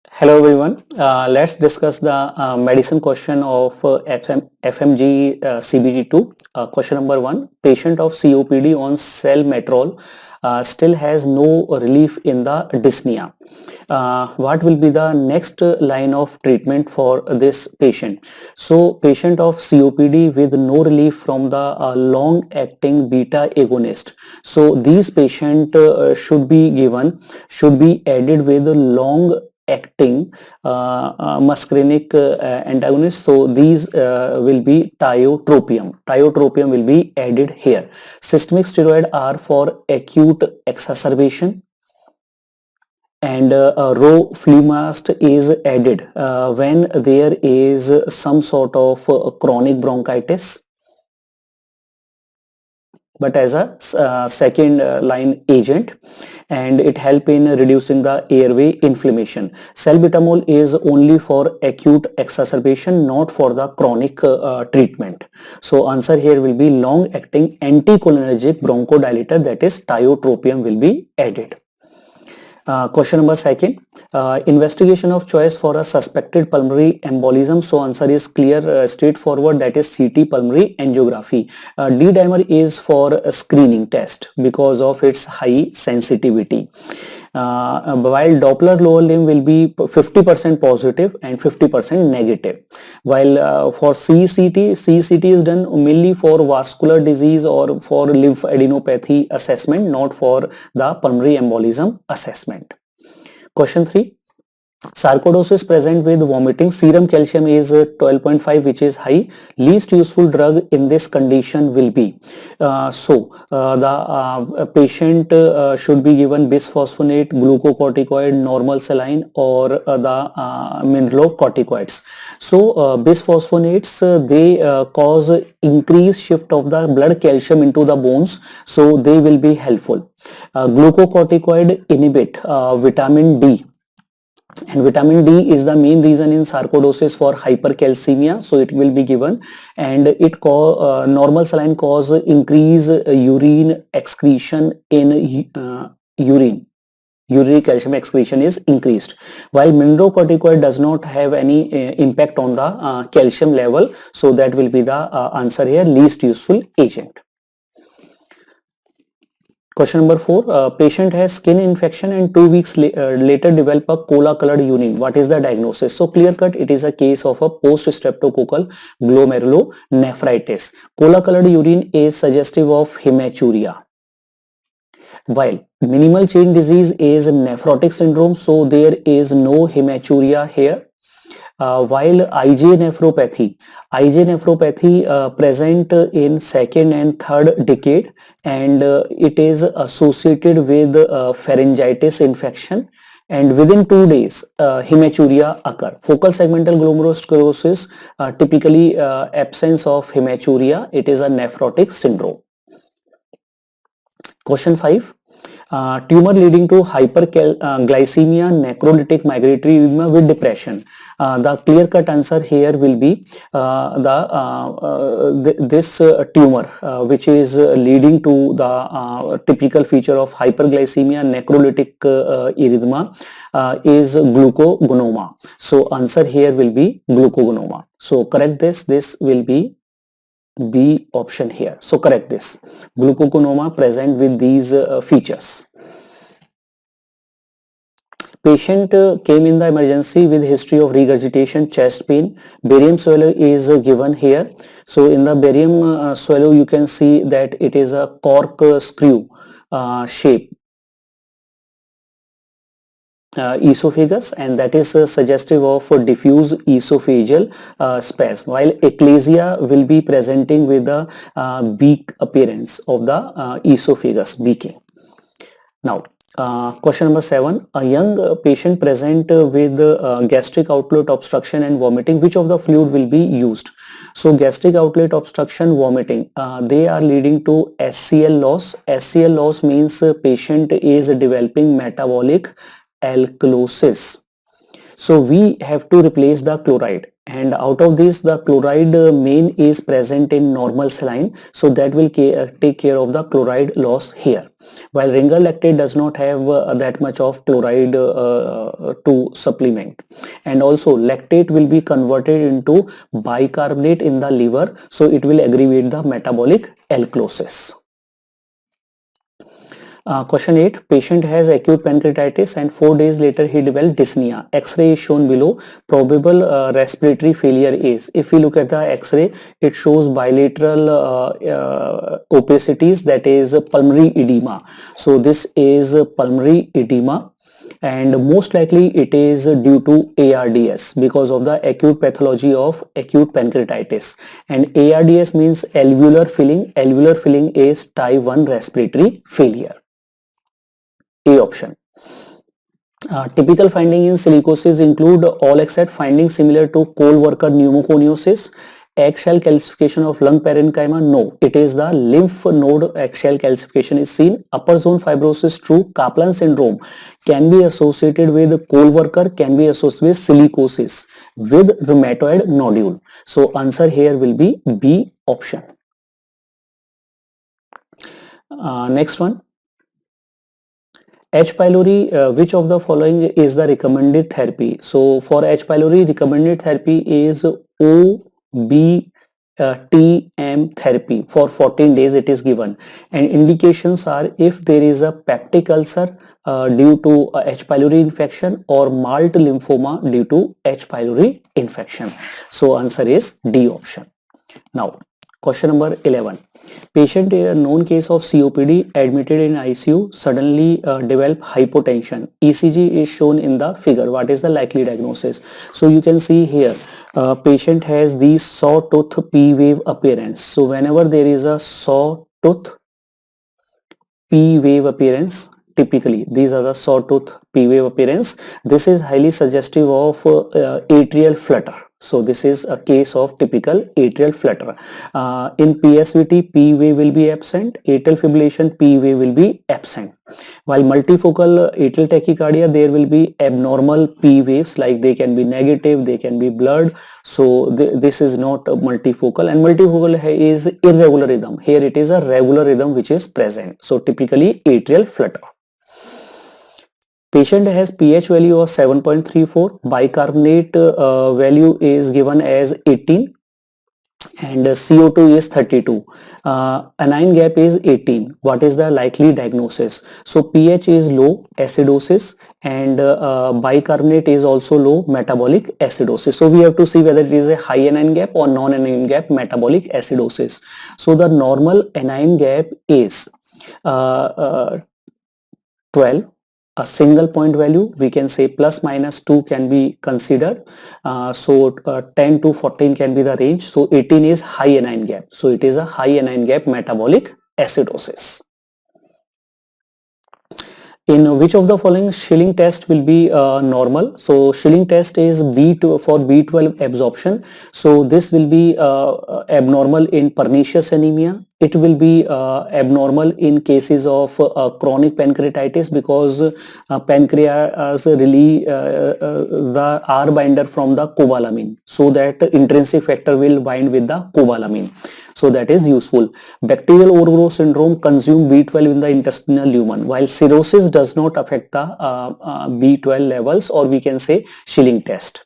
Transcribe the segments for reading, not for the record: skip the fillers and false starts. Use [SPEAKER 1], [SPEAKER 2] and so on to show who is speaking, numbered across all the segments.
[SPEAKER 1] Hello everyone. Let's discuss the medicine question of FMG CBD2. Question number one. Patient of COPD on Salmeterol still has no relief in the dyspnea. What will be the next line of treatment for this patient? So patient of COPD with no relief from the long-acting beta agonist. So these patient should be added with long acting muscarinic antagonist. So these will be tiotropium. Tiotropium will be added here. Systemic steroid are for acute exacerbation, and roflumast is added when there is some sort of chronic bronchitis, but as a second line agent, and it help in reducing the airway inflammation. Salbutamol is only for acute exacerbation, not for the chronic treatment. So answer here will be long acting anticholinergic bronchodilator, that is tiotropium will be added. Question number second, investigation of choice for a suspected pulmonary embolism. So answer is clear, straightforward, that is CT pulmonary angiography. D-dimer is for a screening test because of its high sensitivity. While Doppler lower limb will be 50% positive and 50% negative. While for CCT is done mainly for vascular disease or for lymphadenopathy assessment, not for the pulmonary embolism assessment. Question 3. Sarcoidosis present with vomiting. Serum calcium is 12.5, which is high. Least useful drug in this condition will be. The patient should be given bisphosphonate, glucocorticoid, normal saline, or the mineralocorticoids. So bisphosphonates they cause increased shift of the blood calcium into the bones, so they will be helpful. Glucocorticoid inhibit vitamin D, and vitamin D is the main reason in sarcoidosis for hypercalcemia, so it will be given. And it normal saline cause increase urine excretion in urine. Urinary calcium excretion is increased, while mineralocorticoid does not have any impact on the calcium level, so that will be the answer here, least useful agent. Question number 4. Patient has skin infection and 2 weeks later develop a cola colored urine. What is the diagnosis? So clear cut, it is a case of a post-streptococcal glomerulonephritis. Cola colored urine is suggestive of hematuria, while minimal chain disease is nephrotic syndrome, so there is no hematuria here. While IgA nephropathy present in second and third decade, and it is associated with pharyngitis infection, and within 2 days hematuria occur. Focal segmental glomerulosclerosis, typically absence of hematuria, it is a nephrotic syndrome. Question 5. Tumor leading to hyperglycemia, necrolytic migratory edema with depression. The clear-cut answer here will be this tumor which is leading to the typical feature of hyperglycemia, necrolytic erythema is glucogonoma. So answer here will be glucogonoma. So correct this will be B option here. So correct this. Glucogonoma present with these features. Patient came in the emergency with history of regurgitation, chest pain. Barium swallow is given here. So in the barium swallow, you can see that it is a cork screw shape. Esophagus, and that is suggestive of diffuse esophageal spasm, while eclasia will be presenting with the beak appearance of the esophagus beaking. Now question number 7. A young patient present with gastric outlet obstruction and vomiting, which of the fluid will be used? So gastric outlet obstruction, vomiting, they are leading to SCL loss. SCL loss means patient is developing metabolic alkalosis. So we have to replace the chloride, and out of this the chloride main is present in normal saline, so that will take care of the chloride loss here, while Ringer lactate does not have that much of chloride to supplement, and also lactate will be converted into bicarbonate in the liver, so it will aggravate the metabolic alkalosis. Question 8. Patient has acute pancreatitis and 4 days later he developed dyspnea. X-ray is shown below. Probable respiratory failure is. If we look at the X-ray, it shows bilateral opacities, that is pulmonary edema. So this is pulmonary edema, and most likely it is due to ARDS because of the acute pathology of acute pancreatitis, and ARDS means alveolar filling. Alveolar filling is type 1 respiratory failure. A option. Typical finding in silicosis include all except findings similar to coal worker pneumoconiosis. Eggshell calcification of lung parenchyma, no, it is the lymph node eggshell calcification is seen. Upper zone fibrosis, true. Kaplan syndrome can be associated with coal worker, can be associated with silicosis with rheumatoid nodule. So answer here will be B option. Next one. H. pylori, which of the following is the recommended therapy? So for H. pylori, recommended therapy is OBTM therapy for 14 days it is given, and indications are if there is a peptic ulcer due to H. pylori infection or malt lymphoma due to H. pylori infection. So answer is D option. Now question number 11. Patient in a known case of COPD admitted in ICU suddenly develop hypotension. ECG is shown in the figure. What is the likely diagnosis? So you can see here patient has the sawtooth P wave appearance. So whenever there is a sawtooth P wave appearance, typically these are the sawtooth P wave appearance, this is highly suggestive of atrial flutter. So this is a case of typical atrial flutter. In PSVT, P wave will be absent. Atrial fibrillation, P wave will be absent. While multifocal atrial tachycardia, there will be abnormal P waves, like they can be negative, they can be blurred. So this is not multifocal, and multifocal is irregular rhythm. Here it is a regular rhythm which is present. So typically atrial flutter. Patient has pH value of 7.34, bicarbonate value is given as 18, and CO2 is 32. Anion gap is 18. What is the likely diagnosis? So pH is low, acidosis, and bicarbonate is also low, metabolic acidosis. So we have to see whether it is a high anion gap or non-anion gap, metabolic acidosis. So the normal anion gap is 12. A single point value, we can say plus minus 2 can be considered. 10 to 14 can be the range. So 18 is high anion gap. So it is a high anion gap metabolic acidosis. In which of the following Schilling test will be normal? So Schilling test is B2 for B12 absorption. So this will be abnormal in pernicious anemia. It will be abnormal in cases of chronic pancreatitis, because pancreas really the R binder from the cobalamin, so that intrinsic factor will bind with the cobalamin. So that is useful. Bacterial overgrowth syndrome consume B12 in the intestinal lumen, while cirrhosis does not affect the B12 levels, or we can say Schilling test.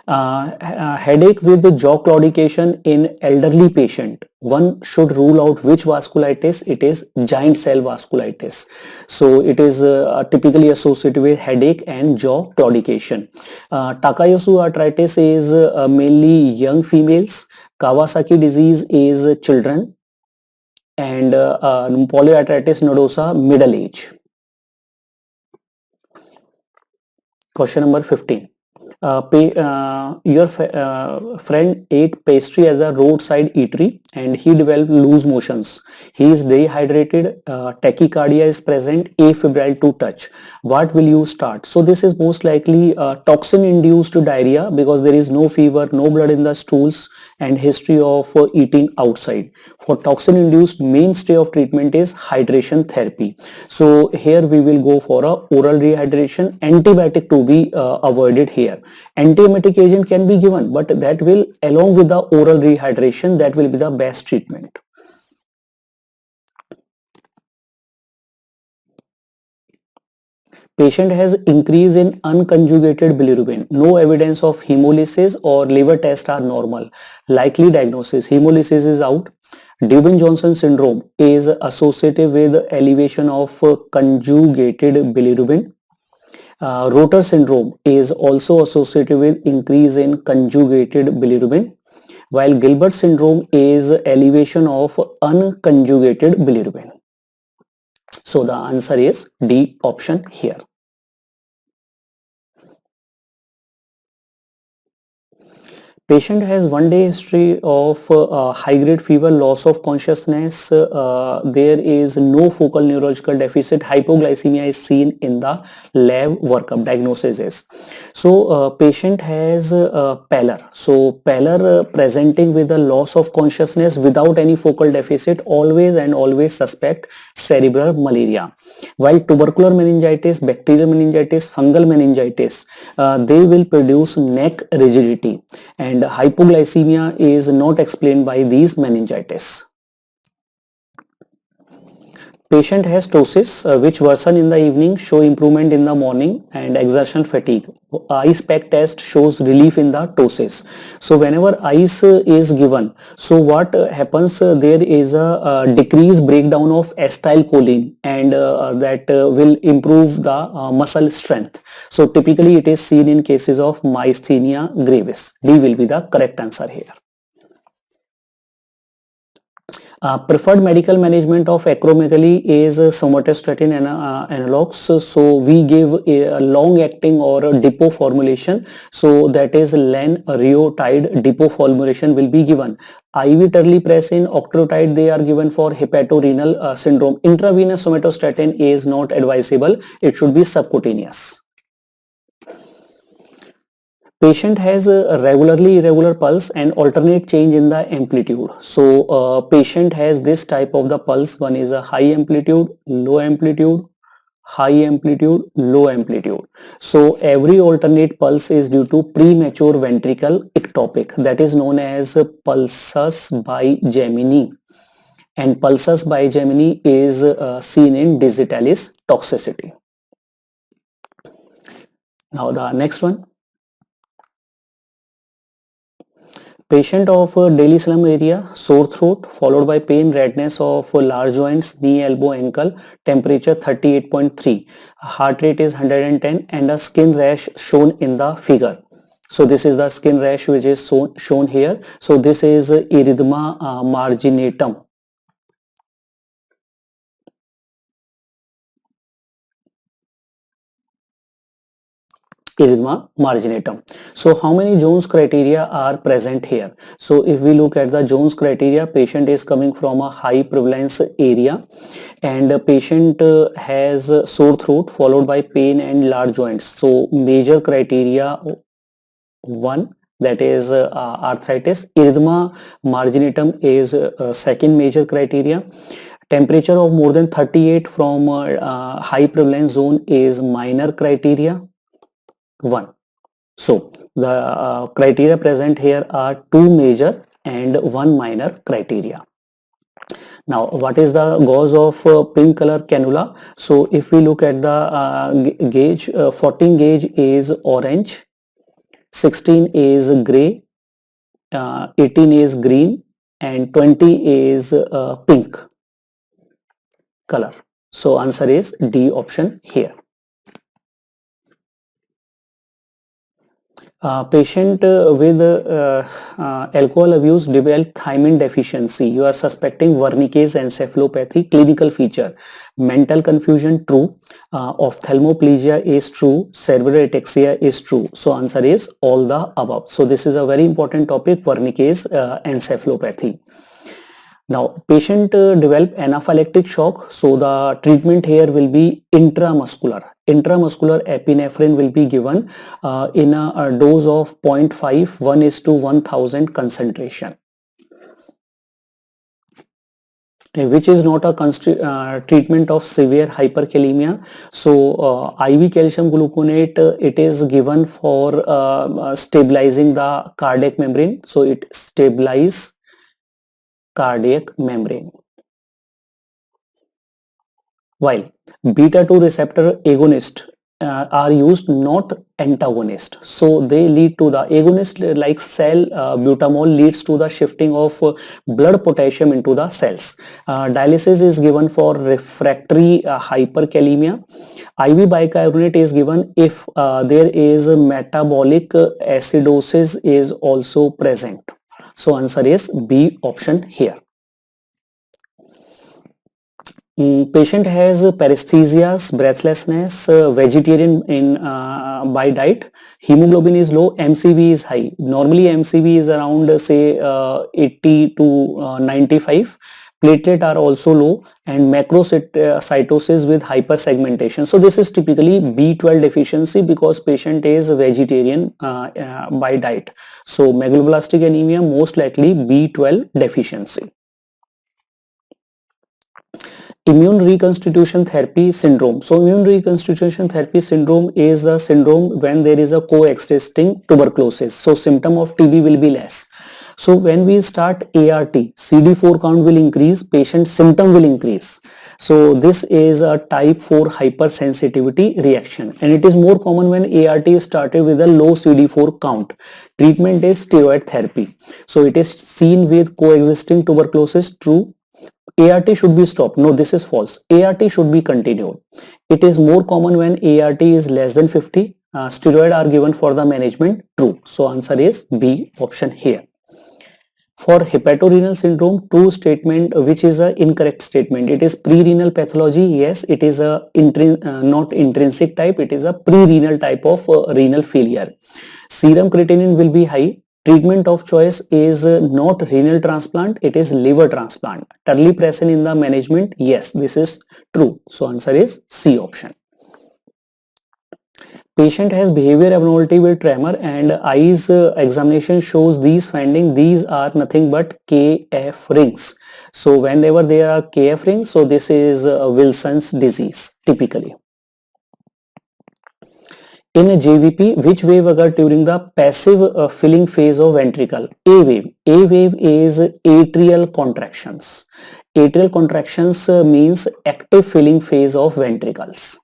[SPEAKER 1] Headache with the jaw claudication in elderly patient, one should rule out which vasculitis. It is giant cell vasculitis. So it is typically associated with headache and jaw claudication. Takayasu arthritis is mainly young females. Kawasaki disease is children, and polyarthritis nodosa middle age. Question number 15. Your friend ate pastry as a roadside eatery and he developed loose motions. He is dehydrated, tachycardia is present, afebrile to touch. What will you start? So this is most likely toxin induced diarrhea, because there is no fever, no blood in the stools, and history of eating outside. For toxin induced, mainstay of treatment is hydration therapy. So here we will go for a oral rehydration, antibiotic to be avoided here. Antiemetic agent can be given, but that will, along with the oral rehydration, that will be the best treatment. Patient has increase in unconjugated bilirubin. No evidence of hemolysis or liver test are normal. Likely diagnosis: hemolysis is out. Dubin-Johnson syndrome is associated with elevation of conjugated bilirubin. Rotor syndrome is also associated with increase in conjugated bilirubin, while Gilbert syndrome is elevation of unconjugated bilirubin. So the answer is D option here. Patient has 1 day history of high-grade fever, loss of consciousness. There is no focal neurological deficit. Hypoglycemia is seen in the lab workup. Diagnosis is. So patient has pallor. So pallor presenting with a loss of consciousness without any focal deficit. Always and always suspect cerebral malaria. While tubercular meningitis, bacterial meningitis, fungal meningitis, they will produce neck rigidity, and hypoglycemia is not explained by these meningitis. Patient has ptosis which worsen in the evening, show improvement in the morning, and exertional fatigue. Ice pack test shows relief in the ptosis. So whenever ice is given, so what happens, there is a decreased breakdown of acetylcholine, and that will improve the muscle strength. So typically it is seen in cases of myasthenia gravis. D will be the correct answer here. Preferred medical management of acromegaly is somatostatin analogs. So we give a long-acting or a depot formulation. So that is lenalidomide depot formulation will be given. IV terlipressin, octreotide, they are given for hepatorenal syndrome. Intravenous somatostatin is not advisable. It should be subcutaneous. Patient has a regularly irregular pulse and alternate change in the amplitude. So patient has this type of the pulse. One is a high amplitude, low amplitude, high amplitude, low amplitude. So every alternate pulse is due to premature ventricle ectopic, that is known as pulsus bigemini, and pulsus bigemini is seen in digitalis toxicity. Now the next one. Patient of Delhi slum area, sore throat followed by pain, redness of large joints, knee, elbow, ankle, temperature 38.3, heart rate is 110, and a skin rash shown in the figure. So this is the skin rash which is shown here. So this is erythema marginatum. Erythema marginatum. So how many Jones criteria are present here? So if we look at the Jones criteria, patient is coming from a high prevalence area, and the patient has sore throat followed by pain and large joints. So major criteria 1, that is arthritis. Erythema marginatum is second major criteria. Temperature of more than 38 from high prevalence zone is minor criteria 1. So the criteria present here are 2 major and 1 minor criteria. Now what is the gauge of pink color cannula? So if we look at the gauge, 14 gauge is orange, 16 is gray, 18 is green, and 20 is pink color. So answer is D option here. Patient with alcohol abuse developed thiamine deficiency. You are suspecting Wernicke's encephalopathy. Clinical feature: mental confusion, true. Ophthalmoplegia is true. Cerebral ataxia is true. So answer is all the above. So this is a very important topic, Wernicke's encephalopathy. Now patient develop anaphylactic shock. So the treatment here will be intramuscular. Intramuscular epinephrine will be given in a dose of 0.5, 1:1000 concentration. which is not a treatment of severe hyperkalemia. So IV calcium gluconate, it is given for stabilizing the cardiac membrane. So it stabilizes cardiac membrane. While beta 2 receptor agonist are used, not antagonist. So they lead to the agonist, like cell butamol, leads to the shifting of blood potassium into the cells. Dialysis is given for refractory hyperkalemia. IV bicarbonate is given if there is metabolic acidosis is also present. So answer is B option here. Patient has paresthesias, breathlessness, vegetarian in by diet, hemoglobin is low, MCV is high. Normally MCV is around say 80 to 95. Platelet are also low, and macrocytosis with hypersegmentation. So this is typically B12 deficiency because patient is vegetarian by diet. So megaloblastic anemia, most likely B12 deficiency. Immune reconstitution therapy syndrome. So immune reconstitution therapy syndrome is a syndrome when there is a coexisting tuberculosis. So symptom of TB will be less. So when we start ART, CD4 count will increase, patient symptom will increase. So this is a type 4 hypersensitivity reaction, and it is more common when ART is started with a low CD4 count. Treatment is steroid therapy. So it is seen with coexisting tuberculosis, true. ART should be stopped. No, this is false. ART should be continued. It is more common when ART is less than 50. Steroid are given for the management. True. So answer is B option here. For hepatorenal syndrome, true statement, which is an incorrect statement. It is pre-renal pathology. Yes, it is a not intrinsic type. It is a pre-renal type of renal failure. Serum creatinine will be high. Treatment of choice is not renal transplant, it is liver transplant. Terlipressin in the management, yes, this is true. So answer is C option. Patient has behavior abnormality with tremor, and eyes examination shows these findings. These are nothing but KF rings. So whenever there are KF rings, so this is Wilson's disease typically. In a JVP, which wave occurs during the passive filling phase of ventricle? A wave. A wave is atrial contractions. Atrial contractions means active filling phase of ventricles.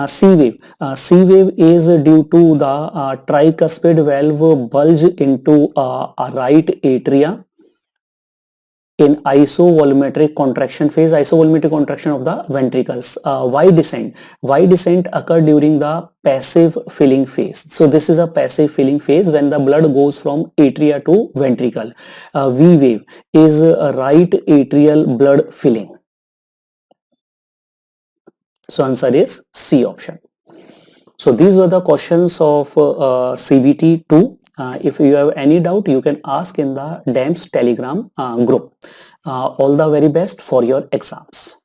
[SPEAKER 1] C wave. C wave is due to the tricuspid valve bulge into a right atria in isovolumetric contraction phase, isovolumetric contraction of the ventricles. Y descent. Y descent occur during the passive filling phase. So this is a passive filling phase when the blood goes from atria to ventricle. V wave is right atrial blood filling. So answer is C option. So these were the questions of CBT 2. If you have any doubt, you can ask in the DAMS Telegram group. All the very best for your exams.